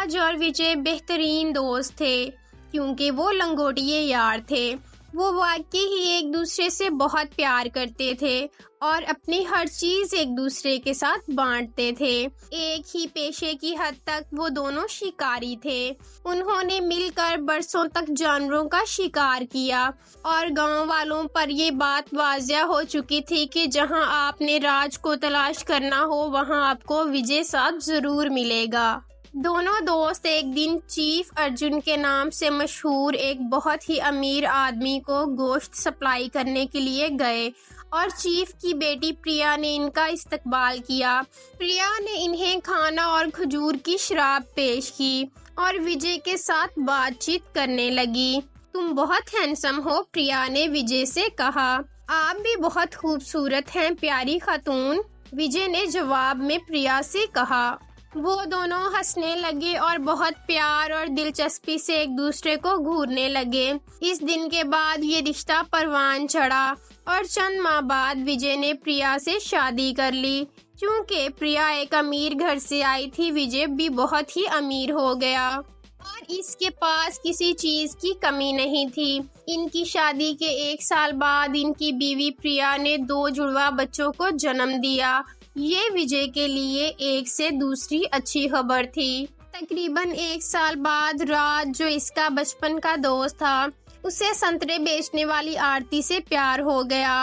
راج اور وجے بہترین دوست تھے کیونکہ وہ لنگوٹیے یار تھے۔ وہ واقعی ہی ایک دوسرے سے بہت پیار کرتے تھے اور اپنی ہر چیز ایک دوسرے کے ساتھ بانٹتے تھے۔ ایک ہی پیشے کی حد تک وہ دونوں شکاری تھے۔ انہوں نے مل کر برسوں تک جانوروں کا شکار کیا اور گاؤں والوں پر یہ بات واضح ہو چکی تھی کہ جہاں آپ نے راج کو تلاش کرنا ہو وہاں آپ کو وجے ساتھ ضرور ملے گا۔ دونوں دوست ایک دن چیف ارجن کے نام سے مشہور ایک بہت ہی امیر آدمی کو گوشت سپلائی کرنے کے لیے گئے اور چیف کی بیٹی پریا نے ان کا استقبال کیا۔ پریا نے انہیں کھانا اور کھجور کی شراب پیش کی اور وجے کے ساتھ بات چیت کرنے لگی۔ تم بہت ہینڈسم ہو، پریا نے وجے سے کہا۔ آپ بھی بہت خوبصورت ہیں پیاری خاتون، وجے نے جواب میں پریا سے کہا۔ وہ دونوں ہنسنے لگے اور بہت پیار اور دلچسپی سے ایک دوسرے کو گھورنے لگے۔ اس دن کے بعد یہ رشتہ پروان چڑھا اور چند ماہ بعد وجے نے پریا سے شادی کر لی۔ چونکہ پریا ایک امیر گھر سے آئی تھی، وجے بھی بہت ہی امیر ہو گیا اور اس کے پاس کسی چیز کی کمی نہیں تھی۔ ان کی شادی کے 1 سال بعد ان کی بیوی پریا نے 2 جڑواں بچوں کو جنم دیا۔ یہ وجے کے لیے ایک سے دوسری اچھی خبر تھی۔ تقریباً 1 سال بعد راج، جو اس کا بچپن کا دوست تھا، اسے سنترے بیچنے والی آرتی سے پیار ہو گیا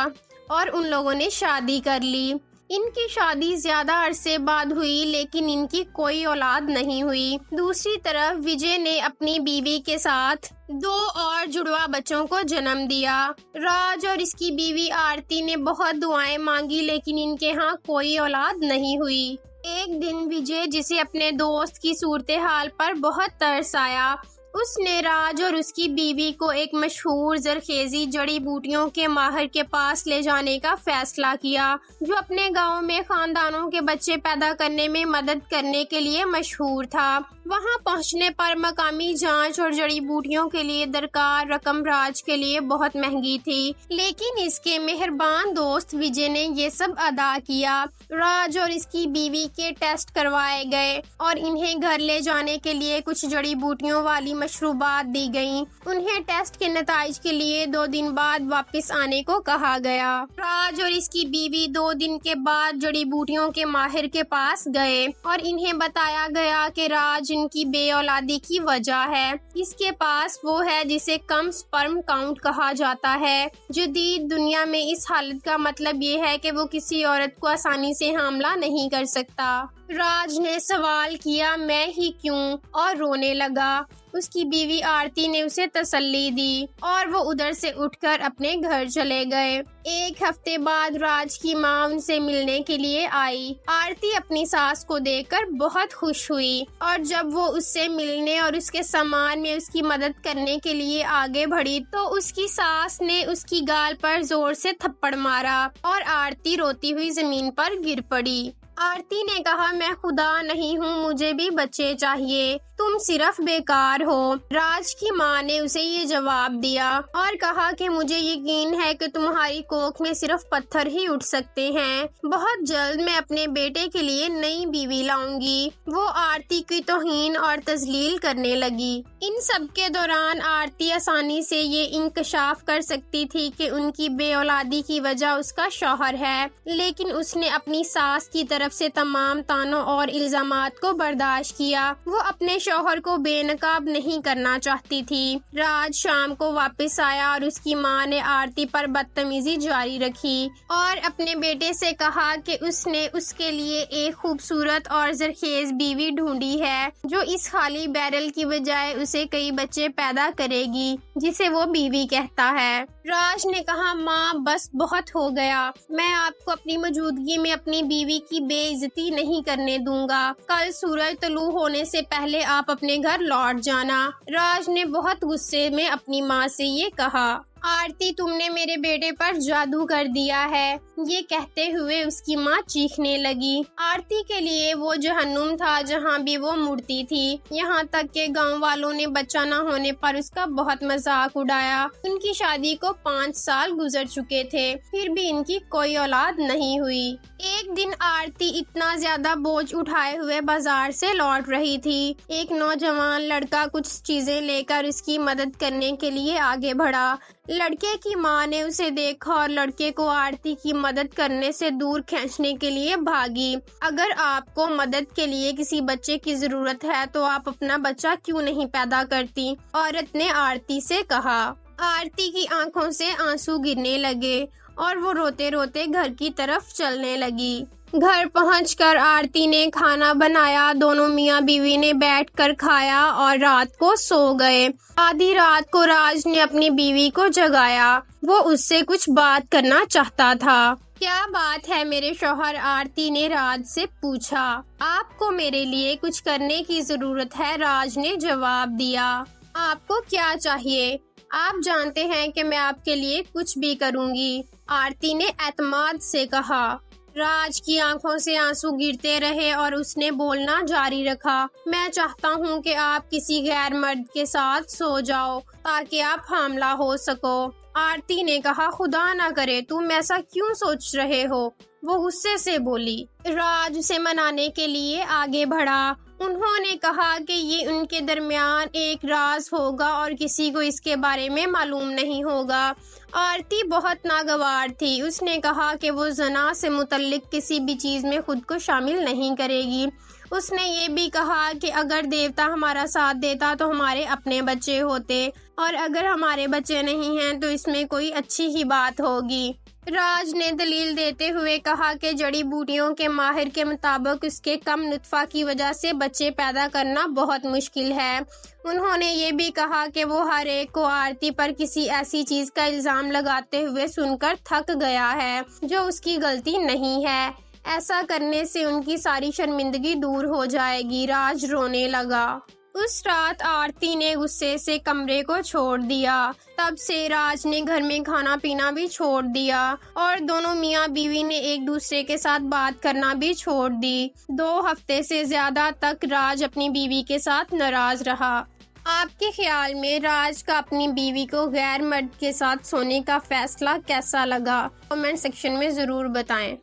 اور ان لوگوں نے شادی کر لی۔ ان کی شادی زیادہ عرصے بعد ہوئی لیکن ان کی کوئی اولاد نہیں ہوئی۔ دوسری طرف وجے نے اپنی بیوی کے ساتھ 2 اور جڑواں بچوں کو جنم دیا۔ راج اور اس کی بیوی آرتی نے بہت دعائیں مانگی لیکن ان کے ہاں کوئی اولاد نہیں ہوئی۔ ایک دن وجے، جسے اپنے دوست کی صورتحال پر بہت ترس آیا، اس نے راج اور اس کی بیوی کو ایک مشہور زرخیزی جڑی بوٹیوں کے ماہر کے پاس لے جانے کا فیصلہ کیا، جو اپنے گاؤں میں خاندانوں کے بچے پیدا کرنے میں مدد کرنے کے لیے مشہور تھا۔ وہاں پہنچنے پر مقامی جانچ اور جڑی بوٹیوں کے لیے درکار رقم راج کے لیے بہت مہنگی تھی، لیکن اس کے مہربان دوست وجے نے یہ سب ادا کیا۔ راج اور اس کی بیوی کے ٹیسٹ کروائے گئے اور انہیں گھر لے جانے کے لیے کچھ جڑی بوٹیوں والی مشروبات دی گئیں۔ انہیں ٹیسٹ کے نتائج کے لیے 2 دن بعد واپس آنے کو کہا گیا۔ راج اور اس کی بیوی 2 دن کے بعد جڑی بوٹیوں کے ماہر کے پاس گئے اور انہیں بتایا گیا کہ راج ان کی بے اولادی کی وجہ ہے۔ اس کے پاس وہ ہے جسے کم سپرم کاؤنٹ کہا جاتا ہے۔ جدید دنیا میں اس حالت کا مطلب یہ ہے کہ وہ کسی عورت کو آسانی سے حاملہ نہیں کر سکتا۔ راج نے سوال کیا، میں ہی کیوں؟ اور رونے لگا۔ اس کی بیوی آرتی نے اسے تسلی دی اور وہ ادھر سے اٹھ کر اپنے گھر چلے گئے۔ 1 ہفتے بعد راج کی ماں ان سے ملنے کے لیے آئی۔ آرتی اپنی ساس کو دیکھ کر بہت خوش ہوئی اور جب وہ اس سے ملنے اور اس کے سامان میں اس کی مدد کرنے کے لیے آگے بڑھی تو اس کی ساس نے اس کی گال پر زور سے تھپڑ مارا اور آرتی روتی ہوئی زمین پر گر پڑی۔ آرتی نے کہا، میں خدا نہیں ہوں، مجھے بھی بچے چاہیے، تم صرف بیکار ہو۔ راج کی ماں نے اسے یہ جواب دیا اور کہا کہ مجھے یقین ہے کہ تمہاری کوکھ میں صرف پتھر ہی اٹھ سکتے ہیں۔ بہت جلد میں اپنے بیٹے کے لیے نئی بیوی لاؤں گی۔ وہ آرتی کی توہین اور تذلیل کرنے لگی۔ ان سب کے دوران آرتی آسانی سے یہ انکشاف کر سکتی تھی کہ ان کی بے اولادی کی وجہ اس کا شوہر ہے، لیکن اس نے اپنی ساس کی طرف سے تمام طعنوں اور الزامات کو برداشت کیا۔ وہ اپنے شوہر کو بے نقاب نہیں کرنا چاہتی تھی۔ راج شام کو واپس آیا اور اس کی ماں نے آرتی پر بدتمیزی جاری رکھی اور اپنے بیٹے سے کہا کہ اس نے اس کے لیے ایک خوبصورت اور زرخیز بیوی ڈھونڈی ہے جو اس خالی بیرل کی بجائے اسے کئی بچے پیدا کرے گی، جسے وہ بیوی کہتا ہے۔ راج نے کہا، ماں بس بہت ہو گیا، میں آپ کو اپنی موجودگی میں اپنی بیوی کی بے عزتی نہیں کرنے دوں گا۔ کل سورج طلوع ہونے سے پہلے آپ اپنے گھر لوٹ جانا۔ راج نے بہت غصے میں اپنی ماں سے یہ کہا۔ آرتی تم نے میرے بیٹے پر جادو کر دیا ہے، یہ کہتے ہوئے اس کی ماں چیخنے لگی۔ آرتی کے لیے وہ جہنم تھا جہاں بھی وہ مڑتی تھی، یہاں تک کہ گاؤں والوں نے بچہ نہ ہونے پر اس کا بہت مذاق اڑایا۔ ان کی شادی کو 5 سال گزر چکے تھے، پھر بھی ان کی کوئی اولاد نہیں ہوئی۔ ایک دن آرتی اتنا زیادہ بوجھ اٹھائے ہوئے بازار سے لوٹ رہی تھی، ایک نوجوان لڑکا کچھ چیزیں لے کر اس کی مدد کرنے کے لیے آگے بڑھا۔ لڑکے کی ماں نے اسے دیکھا اور لڑکے کو آرتی کی مدد کرنے سے دور کھینچنے کے لیے بھاگی۔ اگر آپ کو مدد کے لیے کسی بچے کی ضرورت ہے تو آپ اپنا بچہ کیوں نہیں پیدا کرتی؟ عورت نے آرتی سے کہا۔ آرتی کی آنکھوں سے آنسو گرنے لگے اور وہ روتے روتے گھر کی طرف چلنے لگی۔ گھر پہنچ کر آرتی نے کھانا بنایا، دونوں میاں بیوی نے بیٹھ کر کھایا اور رات کو سو گئے۔ آدھی رات کو راج نے اپنی بیوی کو جگایا، وہ اس سے کچھ بات کرنا چاہتا تھا۔ کیا بات ہے میرے شوہر؟ آرتی نے راج سے پوچھا۔ آپ کو میرے لیے کچھ کرنے کی ضرورت ہے، راج نے جواب دیا۔ آپ کو کیا چاہیے؟ آپ جانتے ہیں کہ میں آپ کے لیے کچھ بھی کروں گی، آرتی نے اعتماد سے کہا۔ راج کی آنکھوں سے آنسو گرتے رہے اور اس نے بولنا جاری رکھا۔ میں چاہتا ہوں کہ آپ کسی غیر مرد کے ساتھ سو جاؤ تاکہ آپ حاملہ ہو سکو۔ آرتی نے کہا، خدا نہ کرے، تم ایسا کیوں سوچ رہے ہو؟ وہ غصے سے بولی۔ راج اسے منانے کے لیے آگے بڑھا۔ انہوں نے کہا کہ یہ ان کے درمیان ایک راز ہوگا اور کسی کو اس کے بارے میں معلوم نہیں ہوگا۔ آرتی بہت ناگوار تھی، اس نے کہا کہ وہ زنا سے متعلق کسی بھی چیز میں خود کو شامل نہیں کرے گی۔ اس نے یہ بھی کہا کہ اگر دیوتا ہمارا ساتھ دیتا تو ہمارے اپنے بچے ہوتے، اور اگر ہمارے بچے نہیں ہیں تو اس میں کوئی اچھی ہی بات ہوگی۔ راج نے دلیل دیتے ہوئے کہا کہ جڑی بوٹیوں کے ماہر کے مطابق اس کے کم نطفہ کی وجہ سے بچے پیدا کرنا بہت مشکل ہے۔ انہوں نے یہ بھی کہا کہ وہ ہر ایک کو آرتی پر کسی ایسی چیز کا الزام لگاتے ہوئے سن کر تھک گیا ہے جو اس کی غلطی نہیں ہے۔ ایسا کرنے سے ان کی ساری شرمندگی دور ہو جائے گی۔ راج رونے لگا۔ اس رات آرتی نے غصے سے کمرے کو چھوڑ دیا۔ تب سے راج نے گھر میں کھانا پینا بھی چھوڑ دیا اور دونوں میاں بیوی نے ایک دوسرے کے ساتھ بات کرنا بھی چھوڑ دی۔ 2 ہفتے سے زیادہ تک راج اپنی بیوی کے ساتھ ناراض رہا۔ آپ کے خیال میں راج کا اپنی بیوی کو غیر مرد کے ساتھ سونے کا فیصلہ کیسا لگا؟ کمنٹ سیکشن میں ضرور بتائیں۔